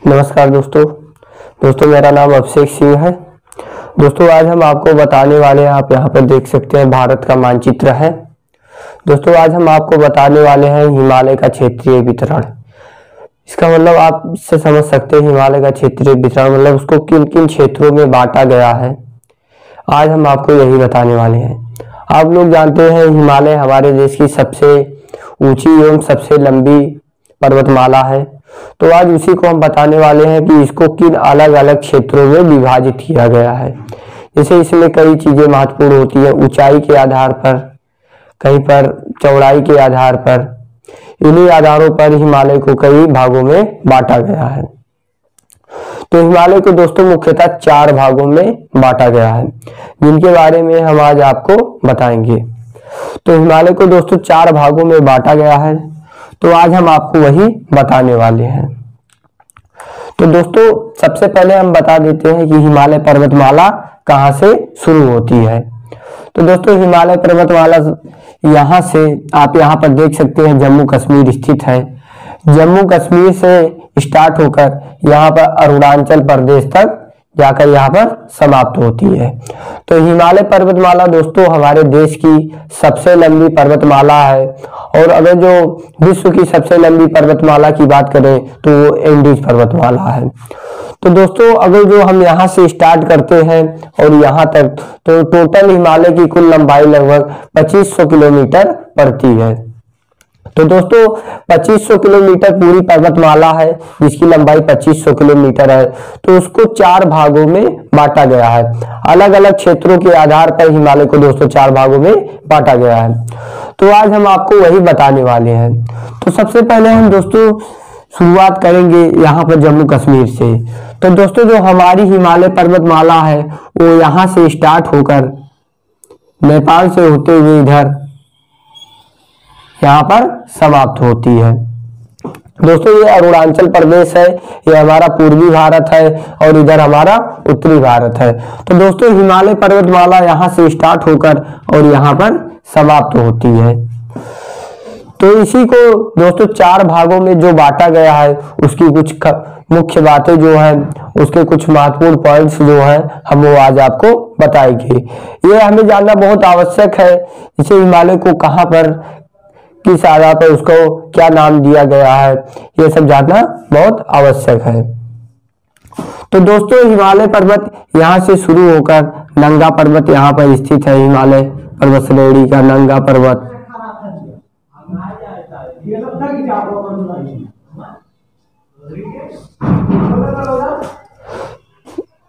नमस्कार दोस्तों मेरा नाम अभिषेक सिंह है। दोस्तों आज हम आपको बताने वाले हैं, आप यहाँ पर देख सकते हैं भारत का मानचित्र है। दोस्तों आज हम आपको बताने वाले हैं हिमालय का क्षेत्रीय वितरण। इसका मतलब आप इससे समझ सकते हैं हिमालय का क्षेत्रीय वितरण मतलब उसको किन किन क्षेत्रों में बांटा गया है। आज हम आपको यही बताने वाले हैं। आप लोग जानते हैं हिमालय हमारे देश की सबसे ऊंची एवं सबसे लंबी पर्वतमाला है। तो आज उसी को हम बताने वाले हैं कि इसको किन अलग अलग क्षेत्रों में विभाजित किया गया है। जैसे इसमें कई चीजें महत्वपूर्ण होती है, ऊंचाई के आधार पर, कहीं पर चौड़ाई के आधार पर। इन्हीं आधारों पर हिमालय को कई भागों में बांटा गया है। तो हिमालय को दोस्तों मुख्यतः 4 भागों में बांटा गया है, जिनके बारे में हम आज आपको बताएंगे। तो हिमालय को दोस्तों 4 भागों में बांटा गया है, तो आज हम आपको वही बताने वाले हैं। तो दोस्तों सबसे पहले हम बता देते हैं कि हिमालय पर्वतमाला कहां से शुरू होती है। तो दोस्तों हिमालय पर्वतमाला यहां से आप यहां पर देख सकते हैं जम्मू कश्मीर स्थित है। जम्मू कश्मीर से स्टार्ट होकर यहां पर अरुणाचल प्रदेश तक जाकर यहाँ पर समाप्त होती है। तो हिमालय पर्वतमाला दोस्तों हमारे देश की सबसे लंबी पर्वतमाला है। और अगर जो विश्व की सबसे लंबी पर्वतमाला की बात करें तो वो एंडीज पर्वतमाला है। तो दोस्तों अगर जो हम यहाँ से स्टार्ट करते हैं और यहाँ तक, तो टोटल हिमालय की कुल लंबाई लगभग 2500 किलोमीटर पड़ती है। तो दोस्तों 2500 किलोमीटर पूरी पर्वतमाला है, जिसकी लंबाई 2500 किलोमीटर है। तो उसको 4 भागों में बांटा गया है। अलग अलग क्षेत्रों के आधार पर हिमालय को दोस्तों 4 भागों में बांटा गया है। तो आज हम आपको वही बताने वाले हैं। तो सबसे पहले हम दोस्तों शुरुआत करेंगे यहाँ पर जम्मू कश्मीर से। तो दोस्तों जो हमारी हिमालय पर्वतमाला है वो यहाँ से स्टार्ट होकर नेपाल से होते हुए इधर यहाँ पर समाप्त होती है। दोस्तों ये अरुणाचल प्रदेश है, ये हमारा पूर्वी भारत है और इधर हमारा उत्तरी भारत है। तो दोस्तों हिमालय पर्वतमाला यहाँ से स्टार्ट होकर और यहाँ पर समाप्त होती है। तो इसी को दोस्तों 4 भागों में जो बांटा गया है उसकी कुछ मुख्य बातें जो है, उसके कुछ महत्वपूर्ण पॉइंट्स जो है हम वो आज आपको बताएंगे। ये हमें जानना बहुत आवश्यक है, इसे हिमालय को कहाँ पर किस आधार पर उसको क्या नाम दिया गया है, ये सब जानना बहुत आवश्यक है। तो दोस्तों हिमालय पर्वत यहाँ से शुरू होकर नंगा पर्वत यहाँ पर स्थित है। हिमालय पर्वत श्रेणी का नंगा पर्वत।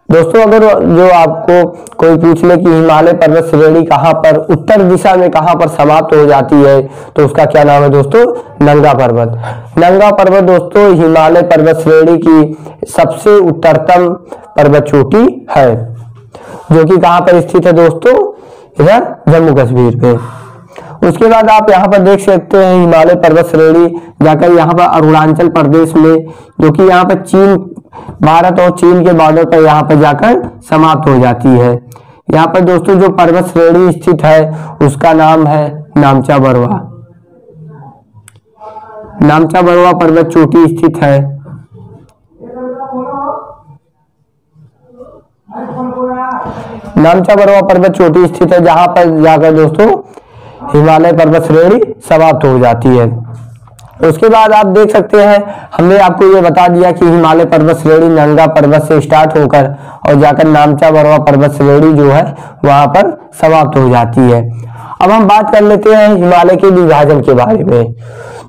दोस्तों अगर जो आपको कोई पूछ ले कि हिमालय पर्वत श्रेणी कहाँ पर उत्तर दिशा में कहाँ पर समाप्त हो जाती है, तो उसका क्या नाम है दोस्तों? नंगा पर्वत। नंगा पर्वत दोस्तों हिमालय पर्वत श्रेणी की सबसे उत्तरतम पर्वत चोटी है, जो कि कहाँ पर स्थित है दोस्तों? इधर जम्मू कश्मीर पे। उसके बाद आप यहाँ पर देख सकते हैं हिमालय पर्वत श्रेणी जाकर यहाँ पर अरुणाचल प्रदेश में, जो कि यहाँ पर चीन, भारत और चीन के बॉर्डर पर यहाँ पर जाकर समाप्त हो जाती है। यहाँ पर दोस्तों जो पर्वत श्रेणी स्थित है उसका नाम है नामचा बरवा। नामचा बरवा पर्वत चोटी स्थित है। नामचा बरवा पर्वत चोटी स्थित है, जहां पर जाकर दोस्तों हिमालय पर्वत श्रेणी समाप्त हो जाती है। उसके बाद आप देख सकते हैं हमने आपको ये बता दिया कि हिमालय पर्वत श्रेणी नंगा पर्वत से स्टार्ट होकर और जाकर नामचा बरवा पर्वत श्रेणी जो है वहां पर समाप्त हो जाती है। अब हम बात कर लेते हैं हिमालय के विभाजन के बारे में।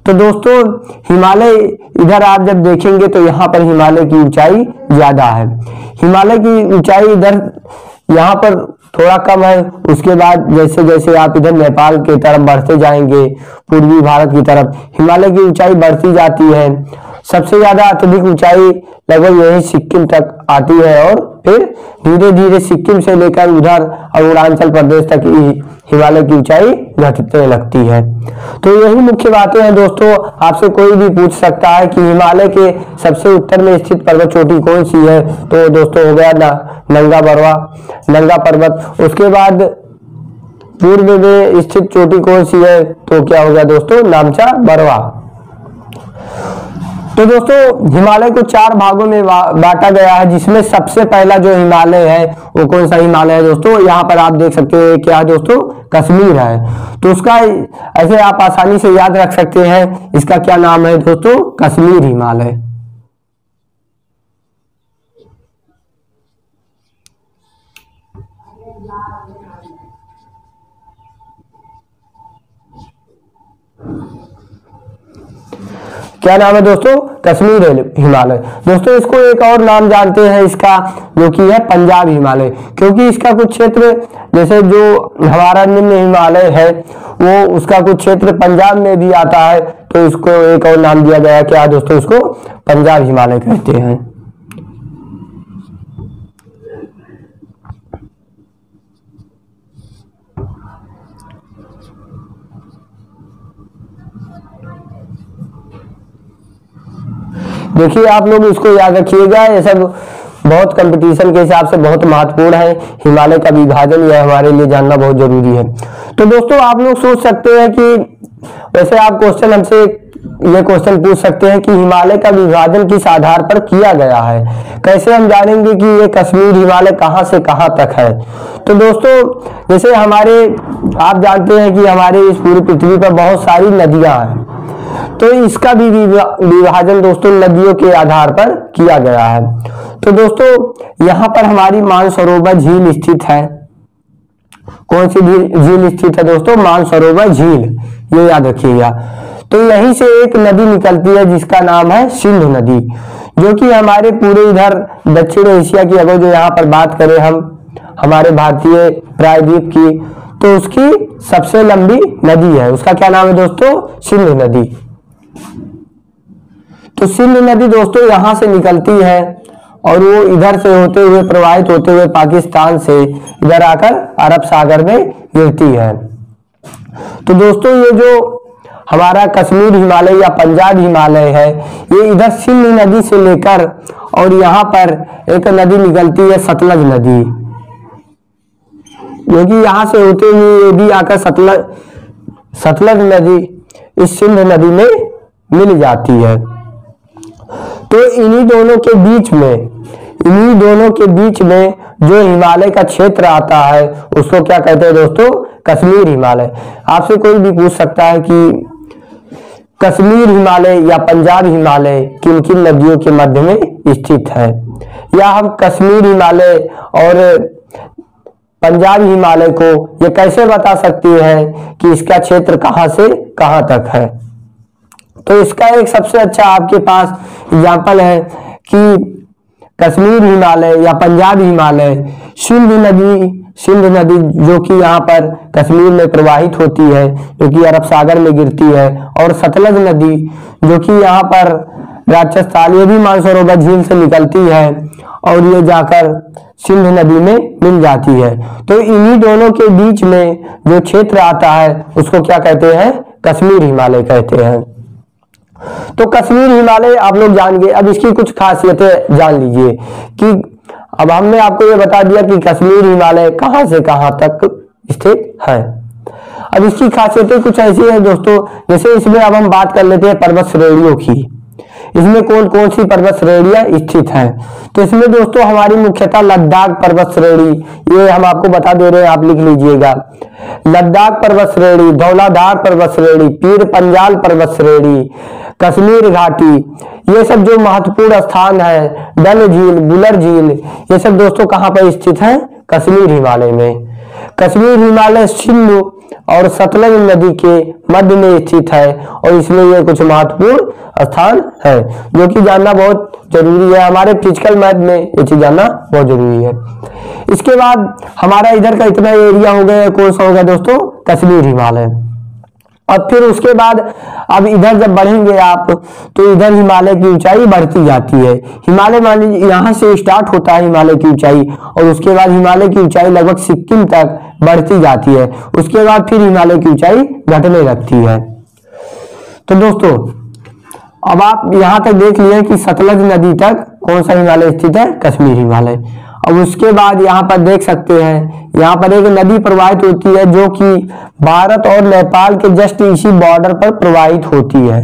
तो दोस्तों हिमालय इधर आप जब देखेंगे तो यहाँ पर हिमालय की ऊंचाई ज्यादा है। हिमालय की ऊंचाई इधर यहाँ पर थोड़ा कम है। उसके बाद जैसे जैसे आप इधर नेपाल की तरफ बढ़ते जाएंगे, पूर्वी भारत की तरफ, हिमालय की ऊंचाई बढ़ती जाती है। सबसे ज्यादा अत्यधिक ऊंचाई लगभग यही सिक्किम तक आती है और फिर धीरे धीरे सिक्किम से लेकर उधर अरुणाचल प्रदेश तक हिमालय की ऊंचाई घटने लगती है। तो यही मुख्य बातें हैं दोस्तों। आपसे कोई भी पूछ सकता है कि हिमालय के सबसे उत्तर में स्थित पर्वत चोटी कौन सी है, तो दोस्तों हो गया नंगा बरवा, नंगा पर्वत। उसके बाद पूर्व में स्थित चोटी कौन सी है, तो क्या हो गया दोस्तों? नामचा बरवा। तो दोस्तों हिमालय को 4 भागों में बांटा गया है, जिसमें सबसे पहला जो हिमालय है वो कौन सा हिमालय है दोस्तों, यहाँ पर आप देख सकते हैं क्या है दोस्तों, कश्मीर है। तो उसका ऐसे आप आसानी से याद रख सकते हैं, इसका क्या नाम है दोस्तों, कश्मीर हिमालय। क्या नाम है दोस्तों, कश्मीर हिमालय। दोस्तों इसको एक और नाम जानते हैं इसका, जो कि है पंजाब हिमालय, क्योंकि इसका कुछ क्षेत्र, जैसे जो हमारा निम्न हिमालय है वो उसका कुछ क्षेत्र पंजाब में भी आता है, तो इसको एक और नाम दिया गया है, क्या दोस्तों, इसको पंजाब हिमालय कहते हैं। देखिए आप लोग इसको याद रखिएगा, ये सब बहुत कंपटीशन के हिसाब से बहुत महत्वपूर्ण है। हिमालय का विभाजन यह हमारे लिए जानना बहुत जरूरी है। तो दोस्तों आप लोग सोच सकते हैं कि वैसे आप क्वेश्चन हमसे ये क्वेश्चन पूछ सकते हैं कि हिमालय का विभाजन किस आधार पर किया गया है, कैसे हम जानेंगे कि ये कश्मीर हिमालय कहां से कहां तक है। तो दोस्तों जैसे हमारे आप जानते हैं कि हमारे इस पूरी पृथ्वी पर बहुत सारी नदियां हैं, तो इसका भी विभाजन दोस्तों नदियों के आधार पर किया गया है। तो दोस्तों यहाँ पर हमारी मानसरोवर झील स्थित है। कौन सी झील स्थित है दोस्तों, मानसरोवर झील, ये याद रखिएगा। तो यहीं से एक नदी निकलती है जिसका नाम है सिंधु नदी, जो कि हमारे पूरे इधर दक्षिण एशिया की, अगर जो यहाँ पर बात करें हम हमारे भारतीय प्रायद्वीप की, तो उसकी सबसे लंबी नदी है। उसका क्या नाम है दोस्तों, सिंधु नदी। तो सिंधु नदी दोस्तों यहां से निकलती है और वो इधर से होते हुए प्रवाहित होते हुए पाकिस्तान से इधर आकर अरब सागर में गिरती है। तो दोस्तों ये जो हमारा कश्मीर हिमालय या पंजाब हिमालय है, ये इधर सिंधु नदी से लेकर और यहाँ पर एक नदी निकलती है सतलज नदी, जो कि यहाँ से होते हुए ये भी आकर सतलज नदी इस सिंधु नदी में मिल जाती है। तो इन्हीं दोनों के बीच में जो हिमालय का क्षेत्र आता है उसको क्या कहते हैं दोस्तों, कश्मीर हिमालय। आपसे कोई भी पूछ सकता है कि कश्मीर हिमालय या पंजाब हिमालय किन किन नदियों के मध्य में स्थित है, या हम कश्मीर हिमालय और पंजाब हिमालय को ये कैसे बता सकते हैं कि इसका क्षेत्र कहां से कहां तक है। तो इसका एक सबसे अच्छा आपके पास एग्जाम्पल है कि कश्मीर हिमालय या पंजाब हिमालय सिंधु नदी जो कि यहाँ पर कश्मीर में प्रवाहित होती है, जो कि अरब सागर में गिरती है, और सतलज नदी जो कि यहाँ पर राजस्थान, ये भी मानसरोवर झील से निकलती है और ये जाकर सिंधु नदी में मिल जाती है। तो इन्हीं दोनों के बीच में जो क्षेत्र आता है उसको क्या कहते हैं, कश्मीर हिमालय कहते हैं। तो कश्मीर हिमालय आप लोग जान गए। अब इसकी कुछ खासियतें जान लीजिए कि अब हमने आपको ये बता दिया कि कश्मीर हिमालय कहां से कहां तक स्थित है। अब इसकी खासियतें कुछ ऐसी है दोस्तों, जैसे इसमें अब हम बात कर लेते हैं पर्वत श्रेणियों की। इसमें कौन कौन सी पर्वत श्रेणियां स्थित हैं। तो इसमें दोस्तों हमारी मुख्यतः लद्दाख पर्वत श्रेणी, ये हम आपको बता दे रहे हैं, आप लिख लीजिएगा। लद्दाख पर्वत श्रेणी, धौलाधार पर्वत श्रेणी, पीर पंजाल पर्वत श्रेणी, कश्मीर घाटी, ये सब जो महत्वपूर्ण स्थान है, डल झील, बुलर झील, ये सब दोस्तों कहाँ पर स्थित है, कश्मीर हिमालय में। कश्मीर हिमालय सिंधु और सतलज नदी के मध्य में स्थित है और इसमें ये कुछ महत्वपूर्ण स्थान है जो कि जानना बहुत जरूरी है। हमारे फिजिकल मैथ में ये चीज जानना बहुत जरूरी है। इसके बाद हमारा इधर का इतना एरिया हो गया, कौन सा हो गया दोस्तों, कश्मीर हिमालय। और फिर उसके बाद अब इधर जब बढ़ेंगे आप तो इधर हिमालय की ऊंचाई बढ़ती जाती है। हिमालय मान लीजिए यहाँ से स्टार्ट होता है हिमालय की ऊंचाई और उसके बाद हिमालय की ऊंचाई लगभग सिक्किम तक बढ़ती जाती है। उसके बाद फिर हिमालय की ऊंचाई घटने लगती है। तो दोस्तों अब आप यहाँ तक देख लिए कि सतलज नदी तक कौन सा हिमालय स्थित है, कश्मीर हिमालय। अब उसके बाद यहाँ पर देख सकते हैं, यहाँ पर एक नदी प्रवाहित होती है जो कि भारत और नेपाल के जस्ट इसी बॉर्डर पर प्रवाहित होती है।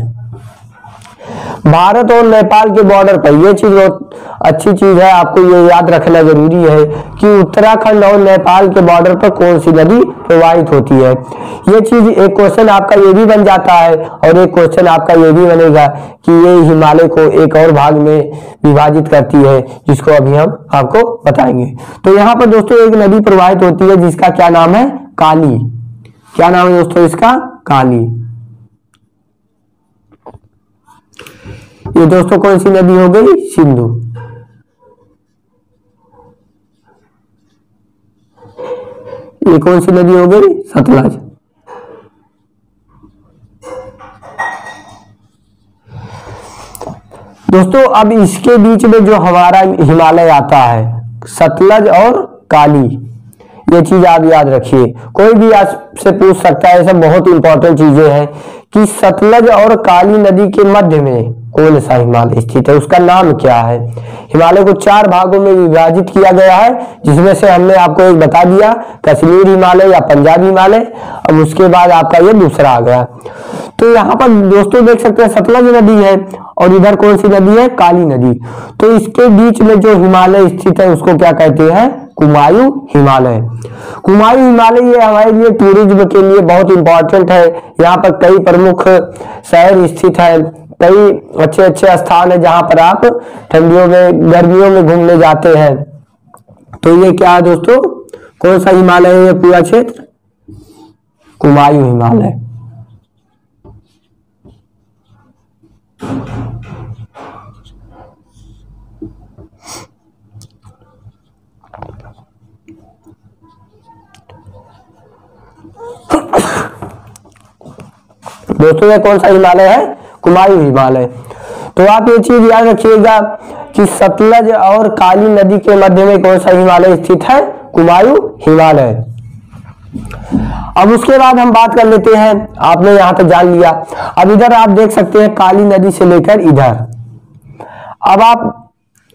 भारत और नेपाल के बॉर्डर पर, ये चीज बहुत अच्छी चीज है, आपको ये याद रखना जरूरी है कि उत्तराखंड और नेपाल के बॉर्डर पर कौन सी नदी प्रवाहित होती है। ये चीज एक क्वेश्चन आपका ये भी बन जाता है और एक क्वेश्चन आपका ये भी बनेगा कि ये हिमालय को एक और भाग में विभाजित करती है, जिसको अभी हम आपको बताएंगे। तो यहाँ पर दोस्तों एक नदी प्रवाहित होती है जिसका क्या नाम है, काली। क्या नाम है दोस्तों इसका, काली। ये दोस्तों कौन सी नदी हो गई, सिंधु। ये कौन सी नदी हो गई, सतलज। दोस्तों अब इसके बीच में जो हमारा हिमालय आता है, सतलज और काली, ये चीज आप याद रखिए। कोई भी आपसे पूछ सकता है, सब बहुत इंपॉर्टेंट चीजें हैं कि सतलज और काली नदी के मध्य में कौन सा हिमालय स्थित है, उसका नाम क्या है। हिमालय को 4 भागों में विभाजित किया गया है, जिसमें से हमने आपको एक बता दिया, कश्मीर हिमालय या पंजाब हिमालय। अब उसके बाद आपका ये दूसरा आ गया। तो यहाँ पर दोस्तों देख सकते हैं सतलज नदी है और इधर कौन सी नदी है, काली नदी। तो इसके बीच में जो हिमालय स्थित है उसको क्या कहते हैं, कुमायूं हिमालय। कुमायूं हिमालय ये हमारे लिए टूरिज्म के लिए बहुत इंपॉर्टेंट है। यहाँ पर कई प्रमुख शहर स्थित है, कई अच्छे अच्छे स्थान है जहां पर आप ठंडियों में, गर्मियों में घूमने जाते हैं। तो ये क्या है दोस्तों, कौन सा हिमालय है ये पूरा क्षेत्र, कुमायूं हिमालय। दोस्तों ये कौन सा हिमालय है, कुमायूं हिमालय। तो आप ये चीज याद रखिएगा कि सतलज और काली नदी के मध्य में कौन सा हिमालय स्थित है, कुमायूं हिमालय। अब उसके बाद हम बात कर लेते हैं, आपने यहां तक जान लिया। अब इधर आप देख सकते हैं काली नदी से लेकर इधर, अब आप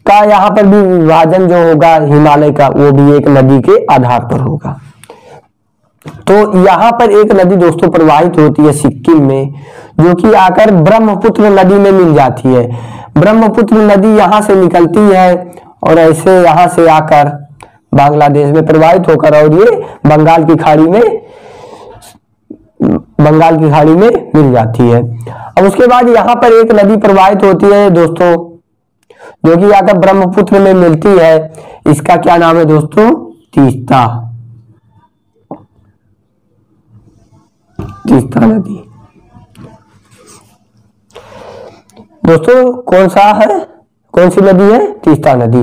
का यहाँ पर भी विभाजन जो होगा हिमालय का, वो भी एक नदी के आधार पर होगा। तो यहाँ पर एक नदी दोस्तों प्रवाहित होती है सिक्किम में, जो कि आकर ब्रह्मपुत्र नदी में मिल जाती है। ब्रह्मपुत्र नदी यहाँ से निकलती है और ऐसे यहाँ से आकर बांग्लादेश में प्रवाहित होकर और ये बंगाल की खाड़ी में मिल जाती है। अब उसके बाद यहाँ पर एक नदी प्रवाहित होती है दोस्तों, जो कि आकर ब्रह्मपुत्र में मिलती है। इसका क्या नाम है दोस्तों, तीस्ता। तीस्ता नदी दोस्तों कौन सा है, कौन सी नदी है, तीस्ता नदी।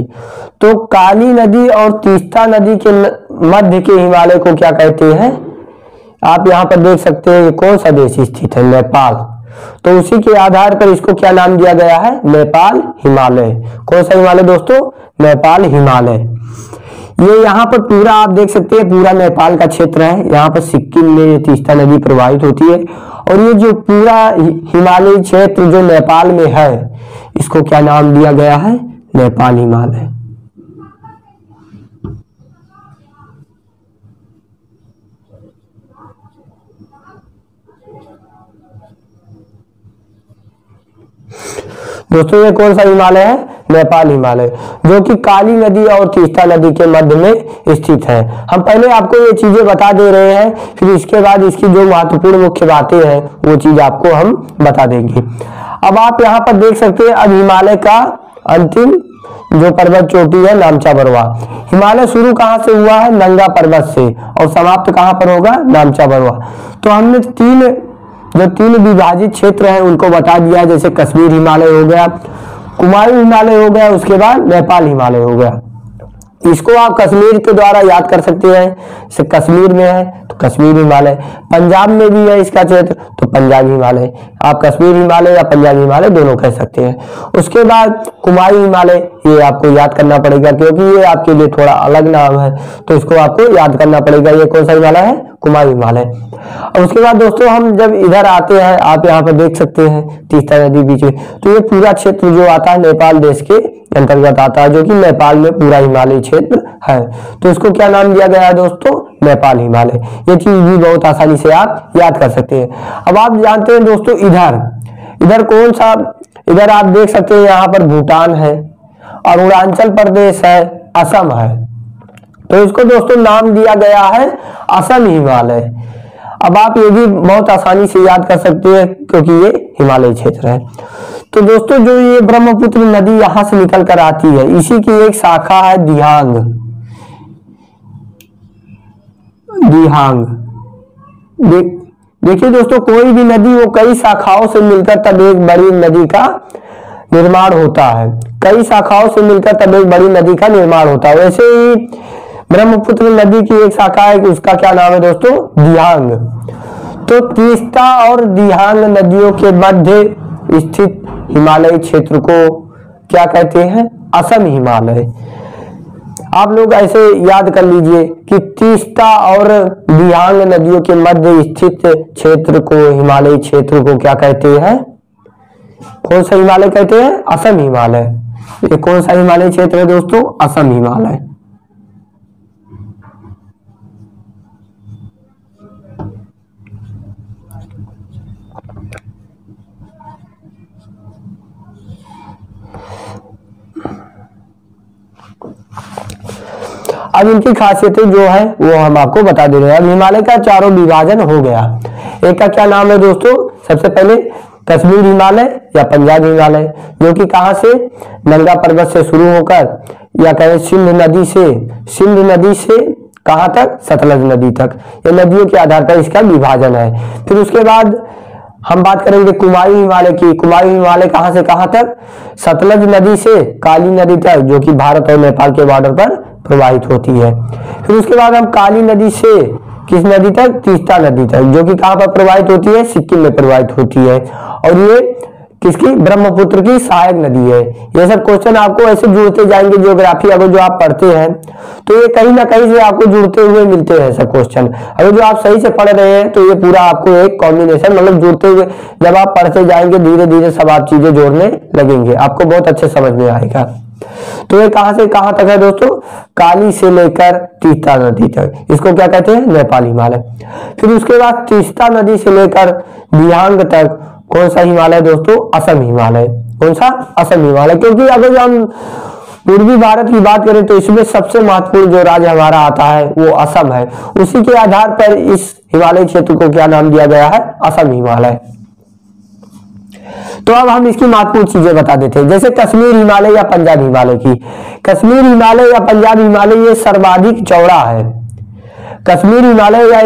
तो काली नदी और तीस्ता नदी के मध्य के हिमालय को क्या कहते हैं, आप यहाँ पर देख सकते हैं कौन सा देश स्थित है, नेपाल। तो उसी के आधार पर इसको क्या नाम दिया गया है, नेपाल हिमालय। कौन सा हिमालय दोस्तों, नेपाल हिमालय। ये यहाँ पर पूरा आप देख सकते हैं पूरा नेपाल का क्षेत्र है। यहाँ पर सिक्किम में ये तीस्ता नदी प्रवाहित होती है और ये जो पूरा हिमालयी क्षेत्र जो नेपाल में है, इसको क्या नाम दिया गया है, नेपाल हिमालय। दोस्तों ये कौन सा हिमालय है, नेपाल हिमालय, जो कि काली नदी और तीस्ता नदी के मध्य में स्थित है। हम पहले आपको ये चीजें बता दे रहे हैं, फिर इसके बाद इसकी जो महत्वपूर्ण मुख्य बातें हैं वो चीज आपको हम बता देंगे। अब आप यहाँ पर देख सकते हैं, अब हिमालय का अंतिम जो पर्वत चोटी है नामचा बरवा। हिमालय शुरू कहाँ से हुआ है, नंगा पर्वत से, और समाप्त कहाँ पर होगा, नामचा बरवा। तो हमने तीन विभाजित क्षेत्र हैं उनको बता दिया, जैसे कश्मीर हिमालय हो गया, कुमायूं हिमालय हो गया, उसके बाद नेपाल हिमालय हो गया। इसको आप कश्मीर के द्वारा याद कर सकते हैं, जैसे कश्मीर में है तो कश्मीर हिमालय, पंजाब में भी है इसका क्षेत्र तो पंजाब हिमालय। आप कश्मीर हिमालय या पंजाब हिमालय दोनों कह सकते हैं। उसके बाद कुमायूं हिमालय, ये आपको याद करना पड़ेगा क्योंकि ये आपके लिए थोड़ा अलग नाम है, तो इसको आपको याद करना पड़ेगा। ये कौन सा हिमालय है, कुमायूं हिमालय। और उसके बाद दोस्तों हम जब इधर आते हैं, आप यहाँ पर देख सकते हैं तीस्ता नदी बीच में, तो ये पूरा क्षेत्र जो आता है नेपाल देश के अंतर्गत आता है, जो कि नेपाल में पूरा हिमालय क्षेत्र है। तो इसको क्या नाम दिया गया है दोस्तों, नेपाल हिमालय। ये चीज भी बहुत आसानी से आप याद कर सकते हैं। अब आप जानते हैं दोस्तों इधर कौन सा इधर आप देख सकते हैं यहाँ पर भूटान है, अरुणाचल प्रदेश है, असम है। तो इसको दोस्तों नाम दिया गया है असम हिमालय। अब आप ये भी बहुत आसानी से याद कर सकते हैं क्योंकि ये हिमालय क्षेत्र है। तो दोस्तों जो ये ब्रह्मपुत्र नदी यहां से निकल कर आती है, इसी की एक शाखा है दिहांग। दिहांग देखिए दोस्तों, कोई भी नदी वो कई शाखाओं से मिलकर तब एक बड़ी नदी का निर्माण होता है। कई शाखाओं से मिलकर तब एक बड़ी नदी का निर्माण होता है। वैसे ही ब्रह्मपुत्र नदी की एक शाखा है, उसका क्या नाम है दोस्तों? दिहांग। तो तीस्ता और दिहांग नदियों के मध्य स्थित हिमालय क्षेत्र को क्या कहते हैं? असम हिमालय। आप लोग ऐसे याद कर लीजिए कि तीस्ता और दिहांग नदियों के मध्य स्थित क्षेत्र को, हिमालय क्षेत्र को क्या कहते हैं? कौन सा हिमालय कहते हैं? असम हिमालय। ये कौन सा हिमालय क्षेत्र है दोस्तों? असम हिमालय। अब इनकी खासियतें जो है वो हम आपको बता दे रहे हैं। अब हिमालय का चारों विभाजन हो गया। एक का क्या नाम है दोस्तों? सबसे पहले कश्मीर हिमालय या पंजाब हिमालय, जो कि कहां से? नंगा पर्वत से शुरू होकर या कहें सिंध नदी से कहां तक? सतलज नदी तक। ये नदियों के आधार पर इसका विभाजन है। फिर उसके बाद हम बात करेंगे कुमायूं हिमालय की। कुमायूं हिमालय कहां से कहां तक? सतलज नदी से काली नदी तक, जो कि भारत और नेपाल के बॉर्डर पर प्रवाहित होती है। फिर उसके बाद हम काली नदी से किस नदी तक? तीस्ता नदी तक, जो कि कहां पर प्रवाहित होती है? सिक्किम में प्रवाहित होती है। और ये किसकी? ब्रह्मपुत्र की सहायक नदी है। ये सब क्वेश्चन आपको ऐसे जुड़ते जाएंगे ज्योग्राफी अगर जो आप पढ़ते हैं तो ये कहीं ना कहीं से आपको जुड़ते हुए मिलते हैं सब क्वेश्चन। अगर जो आप सही से पढ़ रहे हैं तो ये पूरा आपको एक कॉम्बिनेशन, मतलब जुड़ते हुए जब आप पढ़ते जाएंगे धीरे धीरे सब आप चीजें जोड़ने लगेंगे, आपको बहुत अच्छे समझ में आएगा। तो ये कहां से कहां तक है दोस्तों? काली से लेकर तीस्ता नदी तक। इसको क्या कहते हैं? नेपाल हिमालय। फिर उसके बाद तीस्ता नदी से लेकर दिहांग तक कौन सा हिमालय दोस्तों? असम हिमालय। कौन सा? असम हिमालय। क्योंकि अगर हम पूर्वी भारत की बात करें तो इसमें सबसे महत्वपूर्ण जो राज्य हमारा आता है वो असम है। उसी के आधार पर इस हिमालय क्षेत्र को क्या नाम दिया गया है? असम हिमालय। तो अब हम इसकी महत्वपूर्ण चीजें बता देते हैं, जैसे कश्मीर हिमालय या पंजाब हिमालय की। कश्मीर हिमालय या पंजाब हिमालय ये सर्वाधिक चौड़ा है। कश्मीर हिमालय या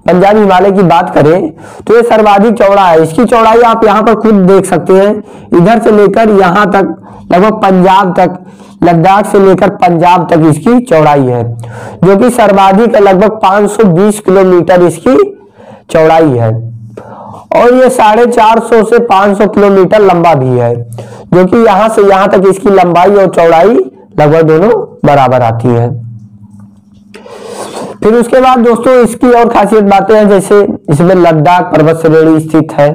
पंजाब हिमालय की बात करें तो ये सर्वाधिक चौड़ा है। इसकी चौड़ाई आप यहाँ पर खुद देख सकते हैं, इधर से लेकर यहाँ तक लगभग पंजाब तक, लद्दाख से लेकर पंजाब तक इसकी चौड़ाई है, जो कि सर्वाधिक लगभग 520 किलोमीटर इसकी चौड़ाई है। और ये 450 से 500 किलोमीटर लंबा भी है, जो कि यहाँ से यहाँ तक इसकी लंबाई और चौड़ाई लगभग दोनों बराबर आती है। फिर उसके बाद दोस्तों इसकी और खासियत बातें हैं, जैसे इसमें लद्दाख पर्वत श्रेणी स्थित है,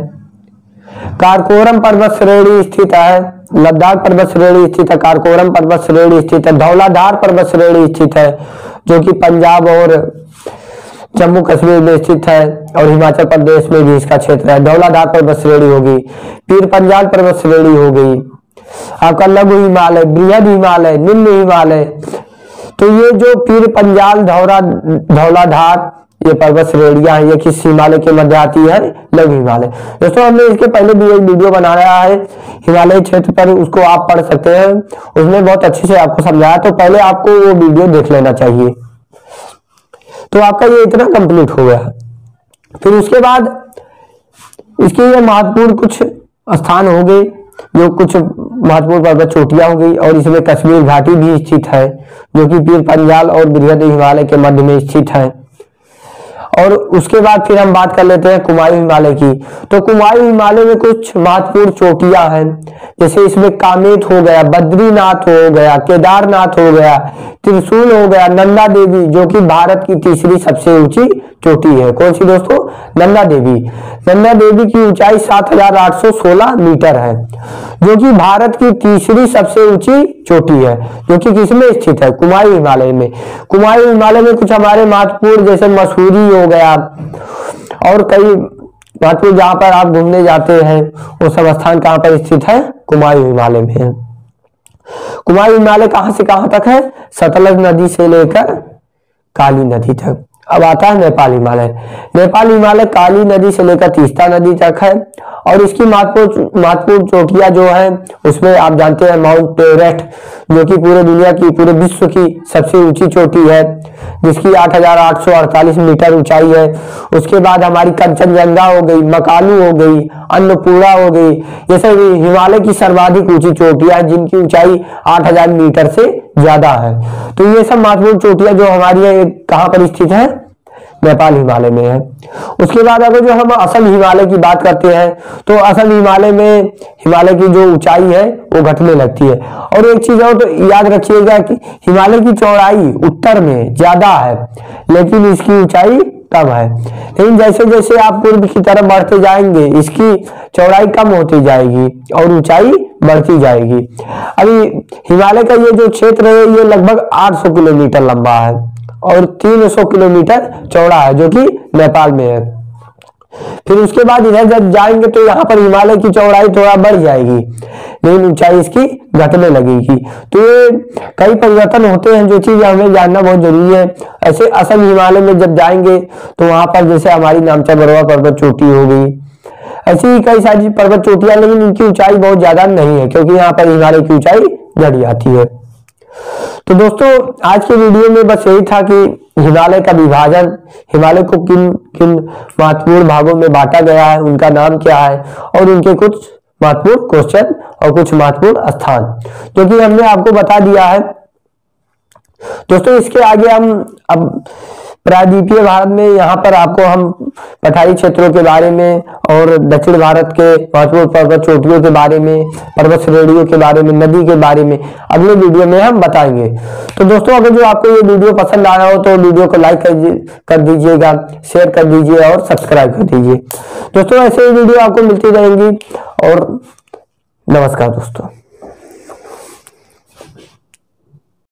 काराकोरम पर्वत श्रेणी स्थित है, लद्दाख पर्वत श्रेणी स्थित है, काराकोरम पर्वत श्रेणी स्थित है, धौलाधार पर्वत श्रेणी स्थित है, जो कि पंजाब और जम्मू कश्मीर में स्थित है, और हिमाचल प्रदेश में भी इसका क्षेत्र है। धौलाधार पर्वत श्रेणी होगी, पीर पंजाल पर्वत श्रेणी हो गई, आपका लघु हिमालय, बृहद हिमालय, निम्न हिमालय। तो ये जो पीर पंजाल, धौलाधार ये पर्वत श्रेणियां हैं, ये किस हिमालय के मध्य आती है? लघु हिमालय। दोस्तों हमने इसके पहले भी एक वीडियो बनाया है हिमालय क्षेत्र पर, उसको आप पढ़ सकते हैं, उसमें बहुत अच्छे से आपको समझाया, तो पहले आपको वो वीडियो देख लेना चाहिए। तो आपका ये इतना कंप्लीट हो गया। फिर उसके बाद इसके ये महत्वपूर्ण कुछ स्थान हो गए, जो कुछ महत्वपूर्ण पर्वत चोटियां हो गई, और इसमें कश्मीर घाटी भी स्थित है, जो कि पीर पंजाल और बृहद हिमालय के मध्य में स्थित है। और उसके बाद फिर हम बात कर लेते हैं कुमायूं हिमालय की। तो कुमायूं हिमालय में कुछ महत्वपूर्ण चोटियां हैं, जैसे इसमें कामेत हो गया, बद्रीनाथ हो गया, केदारनाथ हो गया, त्रिशूल हो गया, नंदा देवी, जो कि भारत की तीसरी सबसे ऊंची चोटी है। कौन सी दोस्तों? नंदा देवी। नंदा देवी की ऊंचाई 7816 मीटर है, जो कि भारत की तीसरी सबसे ऊंची चोटी है, जो कि किसमें स्थित है? कुमायूं हिमालय में। कुमायूं हिमालय में कुछ हमारे महत्वपूर्ण जैसे मसूरी हो गया और कई महत्वपूर्ण जहाँ पर आप घूमने जाते हैं वो सब स्थान कहाँ पर स्थित है? कुमायूं हिमालय में है। कुमायूं हिमालय कहाँ से कहाँ तक है? सतलज नदी से लेकर काली नदी तक। अब आता है नेपाल हिमालय। नेपाल हिमालय काली नदी से लेकर तीस्ता नदी तक है और इसकी महत्वपूर्ण चोटियां जो है उसमें आप जानते हैं माउंट एवरेस्ट, जो कि पूरे दुनिया की, पूरे विश्व की सबसे ऊंची चोटी है, जिसकी 8,848 मीटर ऊंचाई है। उसके बाद हमारी कंचनजंगा हो गई, मकालू हो गई, अन्नपूर्णा हो गई, ये सब हिमालय की सर्वाधिक ऊंची चोटियां हैं जिनकी ऊंचाई 8,000 मीटर से ज्यादा है। तो ये सब महत्वपूर्ण चोटियां जो हमारी कहाँ पर स्थित है? नेपाल हिमालय में है। उसके बाद अगर जो हम असम हिमालय की बात करते हैं तो असम हिमालय में हिमालय की जो ऊंचाई है वो घटने लगती है। और एक चीज और तो याद रखिएगा कि हिमालय की चौड़ाई उत्तर में ज्यादा है लेकिन इसकी ऊंचाई कम है। लेकिन जैसे जैसे आप पूर्व की तरफ बढ़ते जाएंगे इसकी चौड़ाई कम होती जाएगी और ऊंचाई बढ़ती जाएगी। अभी हिमालय का ये जो क्षेत्र है ये लगभग 800 किलोमीटर लंबा है और 300 किलोमीटर चौड़ा है, जो कि नेपाल में है। फिर उसके बाद इधर जब जाएंगे तो यहाँ पर हिमालय की चौड़ाई थोड़ा बढ़ जाएगी लेकिन ऊंचाई इसकी घटने लगेगी। तो ये कई परिवर्तन होते हैं जो चीज हमें जानना बहुत जरूरी है। ऐसे असम हिमालय में जब जाएंगे तो वहां पर जैसे हमारी नामचा बरवा पर्वत चोटी हो गई, ऐसी ही कई सारी पर्वत चोटियां, लेकिन इनकी ऊंचाई बहुत ज्यादा नहीं है क्योंकि यहाँ पर हिमालय की ऊंचाई घट जाती है। तो दोस्तों आज के वीडियो में बस यही था कि हिमालय का विभाजन, हिमालय को किन किन महत्वपूर्ण भागों में बांटा गया है, उनका नाम क्या है और उनके कुछ महत्वपूर्ण क्वेश्चन और कुछ महत्वपूर्ण स्थान जो कि हमने आपको बता दिया है। दोस्तों इसके आगे हम अब प्रायद्वीपीय भारत में यहाँ पर आपको हम पठारी क्षेत्रों के बारे में और दक्षिण भारत के महत्वपूर्ण पर्वत चोटियों के बारे में, पर्वत श्रेणियों के बारे में, नदी के बारे में अगले वीडियो में हम बताएंगे। तो दोस्तों अगर जो आपको ये वीडियो पसंद आया हो तो वीडियो को लाइक कर दीजिएगा, शेयर कर दीजिए और सब्सक्राइब कर दीजिए। दोस्तों ऐसे ही वीडियो आपको मिलती रहेंगी और नमस्कार दोस्तों।